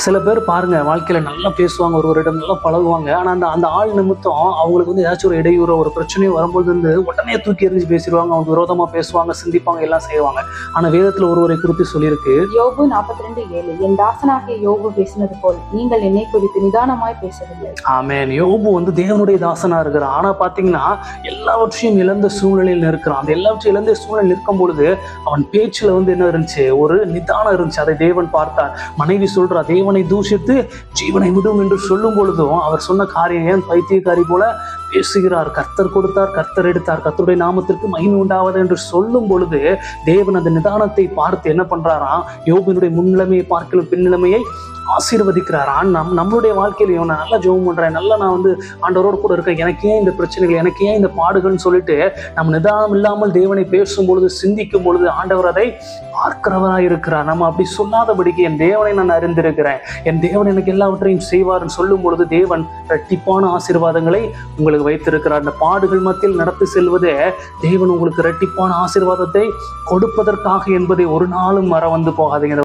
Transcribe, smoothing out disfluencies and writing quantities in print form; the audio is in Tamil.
சில பேர் பாருங்க, வாழ்க்கையில நல்லா பேசுவாங்க, ஒருவரிடம் நல்லா பழகுவாங்க. ஆனா அந்த அந்த ஆள் நிமித்தம் அவங்களுக்கு ஏதாச்சும் ஒரு இடையூறோ ஒரு பிரச்சனையோ வரும்போது உடனே தூக்கி எறிஞ்சு பேசிடுவாங்க, அவங்க விரோதமா பேசுவாங்க, சிந்திப்பாங்க, எல்லாம் செய்வாங்க. ஆனா வேதத்துல ஒருவரை குறித்து சொல்லியிருக்கு, யோபு 42:7, என் தாசனாகிய யோபு பேசினது போல் நீங்கள் என்னை குறித்து நிதானமாய் பேசவில்லை. ஆமென். யோபு தேவனுடைய தாசனா இருக்கிறான். ஆனா பாத்தீங்கன்னா எல்லாவற்றையும் இழந்த சூழ்நிலையில் இருக்கிறான். அந்த எல்லாவற்றையும் இழந்த சூழ்நிலையில் இருக்கும் பொழுது அவன் பேச்சுல என்ன இருந்துச்சு, ஒரு நிதானம் இருந்துச்சு. அதை தேவன் பார்த்தார். மனைவி சொல்றா, தேவனை தூஷித்து ஜீவனை விடும் என்று சொல்லும் பொழுதும் அவர் சொன்ன காரியம், ஏன் பைத்தியக்காரி போல பேசுகிறார், கர்த்தர் கொடுத்தார், கர்த்தர் எடுத்தார், கர்த்தருடைய நாமத்திற்கு மகிமை உண்டாவது என்று சொல்லும் பொழுது தேவன் அந்த நிதானத்தை பார்த்து என்ன பண்றாராம், யோபினுடைய முன்னிலைமையை பார்க்கலும் பின்னிலைமையை ஆசீர்வதிக்கிறார். நம்மளுடைய வாழ்க்கையிலையும் நான் நல்லா ஜெபம் பண்றேன், நல்லா நான் ஆண்டவரோடு கூட இருக்கேன், எனக்கு ஏன் இந்த பிரச்சனைகள், எனக்கு ஏன் இந்த பாடுகள்னு சொல்லிட்டு நம்ம நிதானம் இல்லாமல் தேவனை பேசும் பொழுது, சிந்திக்கும் பொழுது ஆண்டவர் அதை பார்க்கிறவராய் இருக்கிறார். நம்ம அப்படி சொல்லாதபடிக்கு என் தேவனை நான் அறிந்திருக்கிறேன், என் தேவன் எனக்கு எல்லாவற்றையும் செய்வார்னு சொல்லும் பொழுது தேவன் இரட்டிப்பான ஆசீர்வாதங்களை உங்களுக்கு வைத்திருக்கிறார். அந்த பாடுகள் மத்தியில் நடத்தி செல்வதே தேவன் உங்களுக்கு இரட்டிப்பான ஆசீர்வாதத்தை கொடுப்பதற்காக என்பதை ஒரு நாளும் மறந்து போகாதீங்க.